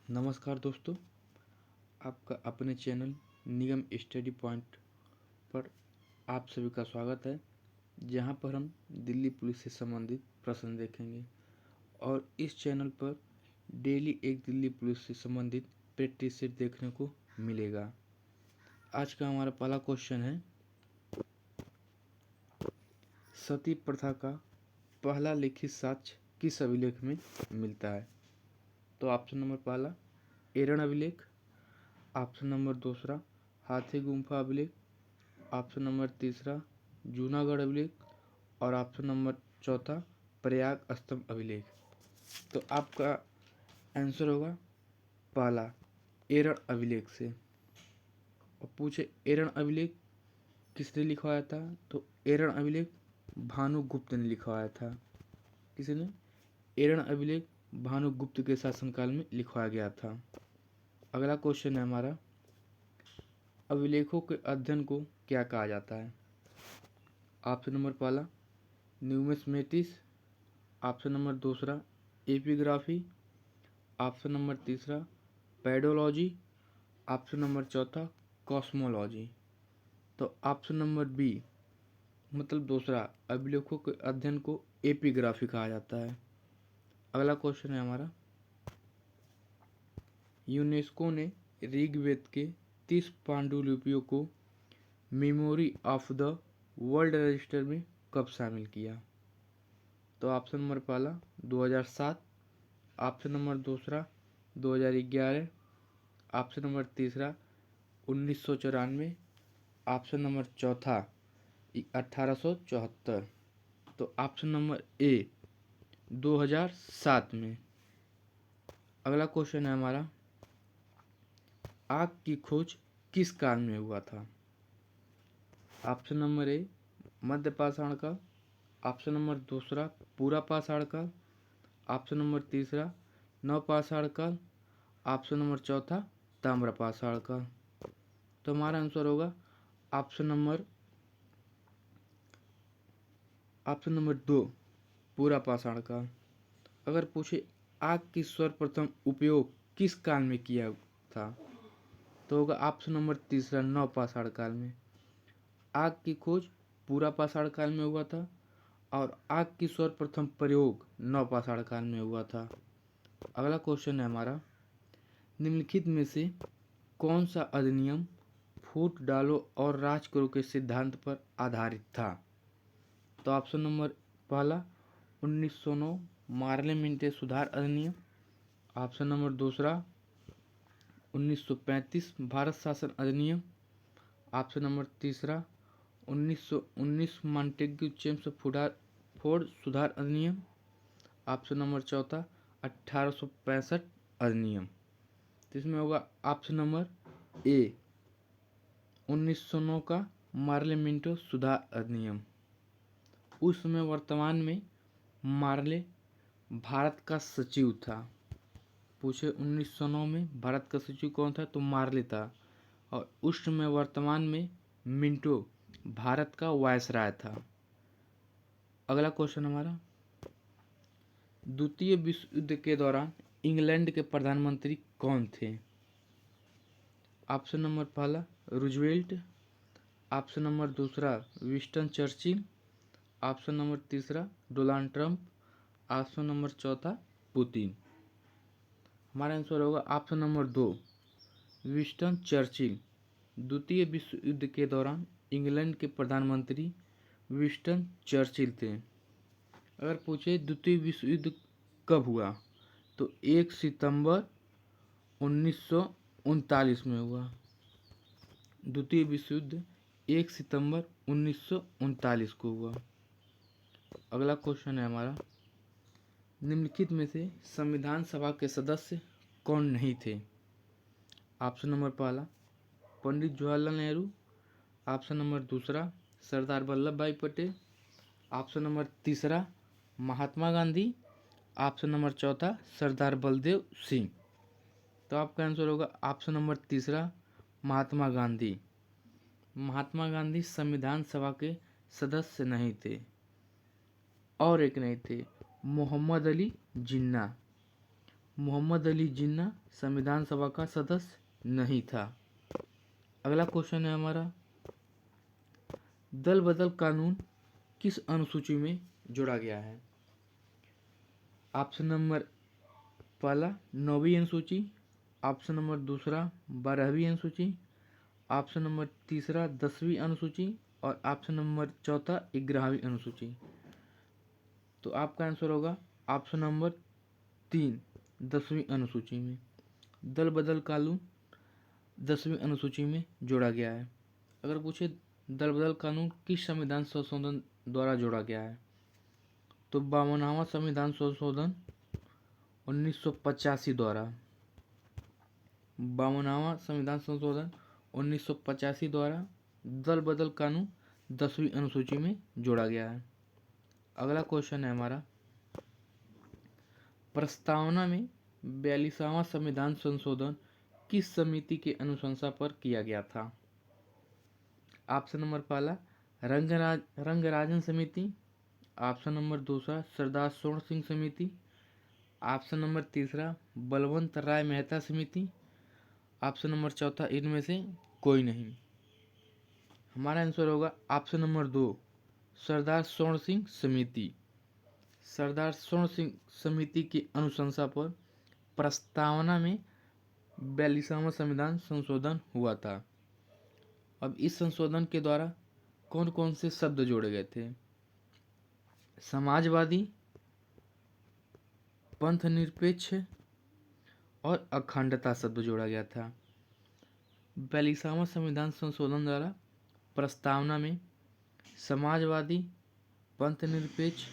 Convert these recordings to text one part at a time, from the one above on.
नमस्कार दोस्तों, आपका अपने चैनल निगम स्टडी पॉइंट पर आप सभी का स्वागत है। जहां पर हम दिल्ली पुलिस से संबंधित प्रश्न देखेंगे और इस चैनल पर डेली एक दिल्ली पुलिस से संबंधित प्रैक्टिस सेट देखने को मिलेगा। आज का हमारा पहला क्वेश्चन है, सती प्रथा का पहला लिखित साक्ष्य किस अभिलेख में मिलता है? तो ऑप्शन नंबर पहला एरन अभिलेख, ऑप्शन नंबर दूसरा हाथी गुम्फा अभिलेख, ऑप्शन नंबर तीसरा जूनागढ़ अभिलेख और ऑप्शन नंबर चौथा प्रयाग स्तंभ अभिलेख। तो आपका आंसर होगा पहला एरन अभिलेख से। और पूछे एरन अभिलेख किसने लिखवाया था? तो एरन अभिलेख भानुगुप्त ने लिखवाया था। किसने? एरन अभिलेख भानुगुप्त के शासनकाल में लिखवाया गया था। अगला क्वेश्चन है हमारा, अभिलेखों के अध्ययन को क्या कहा जाता है? ऑप्शन नंबर पहला न्यूमिस्मेटिक्स, ऑप्शन नंबर दूसरा एपिग्राफी, ऑप्शन नंबर तीसरा पैडोलॉजी, ऑप्शन नंबर चौथा कॉस्मोलॉजी। तो ऑप्शन नंबर बी मतलब दूसरा, अभिलेखों के अध्ययन को एपिग्राफी कहा जाता है। अगला क्वेश्चन है हमारा, यूनेस्को ने ऋग्वेद के 30 पांडुलिपियों को memory of the world register में कब शामिल किया? तो ऑप्शन नंबर पहला 2007, ऑप्शन नंबर दूसरा 2011, ऑप्शन नंबर तीसरा 1994, ऑप्शन नंबर चौथा 1874। तो ऑप्शन नंबर ए 2007 में। अगला क्वेश्चन है हमारा, आग की खोज किस काल में हुआ था? ऑप्शन नंबर ए मध्य पाषाण काल, ऑप्शन नंबर दूसरा पूरा पाषाण काल, ऑप्शन नंबर तीसरा नवपाषाण काल, ऑप्शन नंबर चौथा ताम्र पाषाण काल। तो हमारा आंसर होगा ऑप्शन नंबर 2 पूरा पाषाण काल। अगर पूछे आग की सर्वप्रथम उपयोग किस काल में किया था, तो होगा ऑप्शन नंबर तीसरा नवपाषाण काल में। आग की खोज पूरा पाषाण काल में हुआ था और आग की सर्वप्रथम प्रयोग नवपाषाण काल में हुआ था। अगला क्वेश्चन है हमारा, निम्नलिखित में से कौन सा अधिनियम फूट डालो और राज करो के सिद्धांत पर आधारित था? तो ऑप्शन नंबर पहला 1909 मार्लेमेंटे सुधार अधिनियम, ऑप्शन नंबर दूसरा 1935 भारत शासन अधिनियम, ऑप्शन नंबर तीसरा 1919 मॉन्टेग्यू चेम्स फोर्ड सुधार अधिनियम, ऑप्शन नंबर चौथा 1865 अधिनियम। तो इसमें होगा ऑप्शन नंबर ए 1909 का मार्लेमेंटो सुधार अधिनियम। उस समय वर्तमान में मार्ले भारत का सचिव था। पूछे 1909 में भारत का सचिव कौन था? तो मार्ले था। और उस समय वर्तमान में मिंटो भारत का वायसराय था। अगला क्वेश्चन हमारा, द्वितीय विश्व युद्ध के दौरान इंग्लैंड के प्रधानमंत्री कौन थे? ऑप्शन नंबर पहला रूजवेल्ट, ऑप्शन नंबर दूसरा विंस्टन चर्चिल, ऑप्शन नंबर तीसरा डोनाल्ड ट्रंप, ऑप्शन नंबर चौथा पुतिन। हमारा आंसर होगा ऑप्शन नंबर 2 विंस्टन चर्चिल। द्वितीय विश्व युद्ध के दौरान इंग्लैंड के प्रधानमंत्री विंस्टन चर्चिल थे। अगर पूछे द्वितीय विश्व युद्ध कब हुआ, तो 1 सितंबर 1939 में हुआ। द्वितीय विश्व युद्ध 1 सितंबर 1939 को हुआ। अगला क्वेश्चन है हमारा, निम्नलिखित में से संविधान सभा के सदस्य कौन नहीं थे? ऑप्शन नंबर पहला पंडित जवाहरलाल नेहरू, ऑप्शन नंबर दूसरा सरदार वल्लभ भाई पटेल, ऑप्शन नंबर तीसरा महात्मा गांधी, ऑप्शन नंबर चौथा सरदार बलदेव सिंह। तो आपका आंसर होगा ऑप्शन नंबर तीसरा महात्मा गांधी। महात्मा गांधी संविधान सभा के सदस्य नहीं थे। और एक नहीं थे, मोहम्मद अली जिन्ना। मोहम्मद अली जिन्ना संविधान सभा का सदस्य नहीं था। अगला क्वेश्चन है हमारा, दल बदल कानून किस अनुसूची में जोड़ा गया है? ऑप्शन नंबर पहला 9वीं अनुसूची, ऑप्शन नंबर दूसरा 12वीं अनुसूची, ऑप्शन नंबर तीसरा 10वीं अनुसूची और ऑप्शन नंबर चौथा 11वीं अनुसूची। तो आपका आंसर होगा ऑप्शन नंबर 3 10वीं अनुसूची में। दल बदल कानून 10वीं अनुसूची में जोड़ा गया है। अगर पूछे दल बदल कानून किस संविधान संशोधन द्वारा जोड़ा गया है, तो 52वां संविधान संशोधन 1985 द्वारा, 52वां संविधान संशोधन 1985 द्वारा दल बदल कानून 10वीं अनुसूची में जोड़ा गया है। अगला क्वेश्चन है हमारा, प्रस्तावना में 42वां संविधान संशोधन किस समिति के अनुशंसा पर किया गया था? ऑप्शन नंबर पहला रंगराजन समिति, ऑप्शन नंबर दूसरा सरदार स्वर्ण सिंह समिति, ऑप्शन नंबर तीसरा बलवंत राय मेहता समिति, ऑप्शन नंबर चौथा इनमें से कोई नहीं। हमारा आंसर होगा ऑप्शन नंबर 2 सरदार स्वर्ण सिंह समिति। सरदार स्वर्ण सिंह समिति की अनुशंसा पर प्रस्तावना में 42वां संविधान संशोधन हुआ था। अब इस संशोधन के द्वारा कौन कौन से शब्द जोड़े गए थे? समाजवादी, पंथ निरपेक्ष और अखंडता शब्द जोड़ा गया था। 42वां संविधान संशोधन द्वारा प्रस्तावना में समाजवादी, पंथ निरपेक्ष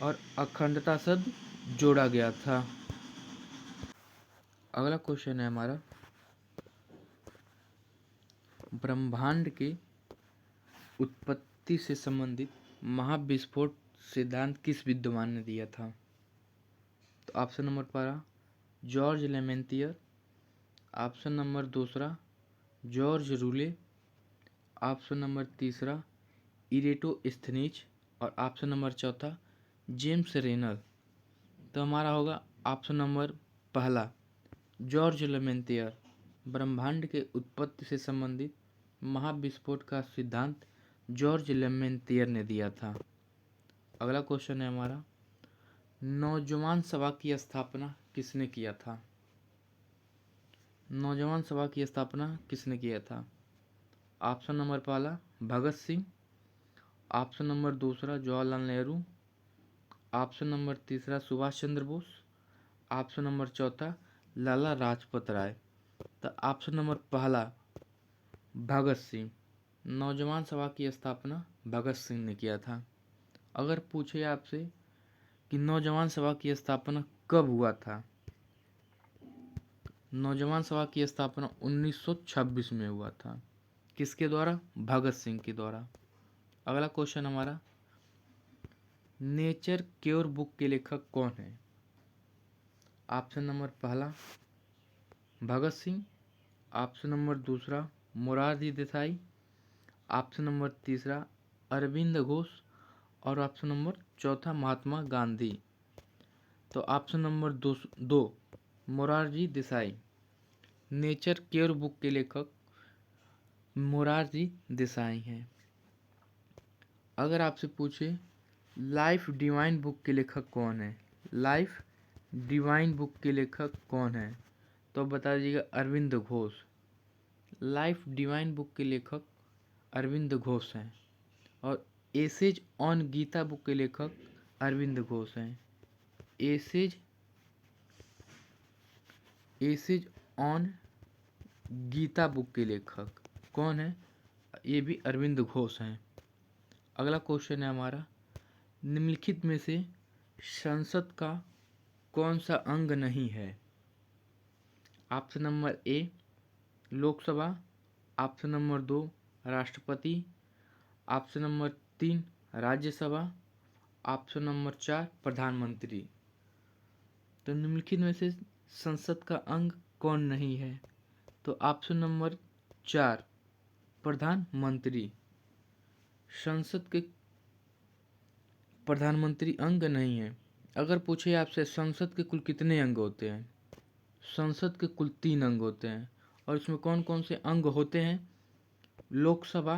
और अखंडता शब्द जोड़ा गया था। अगला क्वेश्चन है हमारा, ब्रह्मांड के उत्पत्ति से संबंधित महाविस्फोट सिद्धांत किस विद्वान ने दिया था? तो ऑप्शन नंबर पहला जॉर्ज लेमेंतियर, ऑप्शन नंबर दूसरा जॉर्ज रूले, ऑप्शन नंबर तीसरा इरेटोस्थेनीज और ऑप्शन नंबर चौथा जेम्स रेनल। तो हमारा होगा ऑप्शन नंबर पहला जॉर्ज लेमेंतियर। ब्रह्मांड के उत्पत्ति से संबंधित महाविस्फोट का सिद्धांत जॉर्ज लेमेंतियर ने दिया था। अगला क्वेश्चन है हमारा, नौजवान सभा की स्थापना किसने किया था? नौजवान सभा की स्थापना किसने किया था? ऑप्शन नंबर पहला भगत सिंह, ऑप्शन नंबर दूसरा जवाहरलाल नेहरू, ऑप्शन नंबर तीसरा सुभाष चंद्र बोस, ऑप्शन नंबर चौथा लाला लाजपत राय। तो ऑप्शन नंबर पहला भगत सिंह। नौजवान सभा की स्थापना भगत सिंह ने किया था। अगर पूछे आपसे कि नौजवान सभा की स्थापना कब हुआ था, नौजवान सभा की स्थापना 1926 में हुआ था। किसके द्वारा? भगत सिंह के द्वारा। अगला क्वेश्चन हमारा, नेचर क्योर बुक के लेखक कौन है? ऑप्शन नंबर पहला भगत सिंह, ऑप्शन नंबर दूसरा मोरारजी देसाई, ऑप्शन नंबर तीसरा अरविंद घोष और ऑप्शन नंबर चौथा महात्मा गांधी। तो ऑप्शन नंबर दो Morarji Desai. Nature care book के लेखक मोरारजी देसाई हैं। अगर आपसे पूछे लाइफ डिवाइन बुक के लेखक कौन है, लाइफ डिवाइन बुक के लेखक कौन है, तो बता दीजिएगा Arvind Ghosh. Life divine book के लेखक अरविंद घोष हैं। और एसेज ऑन गीता बुक के लेखक अरविंद घोष हैं। एसेज ऑन गीता बुक के लेखक कौन है? ये भी अरविंद घोष हैं। अगला क्वेश्चन है हमारा, निम्नलिखित में से संसद का कौन सा अंग नहीं है? ऑप्शन नंबर ए लोकसभा, ऑप्शन नंबर 2 राष्ट्रपति, option number 3 Rajya Sabha, option number 4 प्रधानमंत्री। तो निम्नलिखित में से संसद का अंग कौन नहीं है? तो ऑप्शन नंबर 4 प्रधानमंत्री। संसद के प्रधानमंत्री अंग नहीं है। अगर पूछे आपसे संसद के कुल कितने अंग होते हैं, संसद के कुल 3 अंग होते हैं और इसमें कौन कौन से अंग होते हैं? लोकसभा,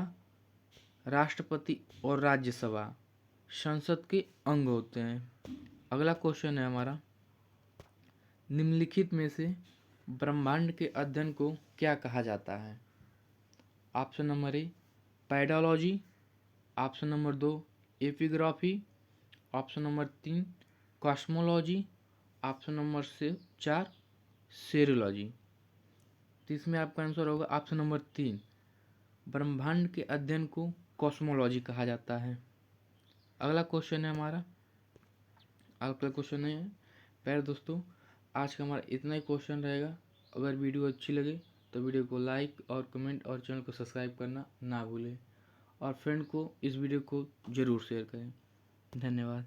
राष्ट्रपति और राज्यसभा संसद के अंग होते हैं। अगला क्वेश्चन है हमारा, निम्नलिखित में से ब्रह्मांड के अध्ययन को क्या कहा जाता है? Option number A pedology, option number 2 epigraphy, option number 3 cosmology, option number से 4 सेरोलॉजी। तो इसमें आपका आंसर होगा ऑप्शन नंबर 3, ब्रह्मांड के अध्ययन को कॉस्मोलॉजी कहा जाता है। अगला क्वेश्चन है हमारा, अगला क्वेश्चन है प्यारे दोस्तों, आज का हमारा इतना ही क्वेश्चन रहेगा। अगर वीडियो अच्छी लगे तो वीडियो को लाइक और कमेंट और चैनल को सब्सक्राइब करना ना भूलें और फ्रेंड को इस वीडियो को ज़रूर शेयर करें। धन्यवाद।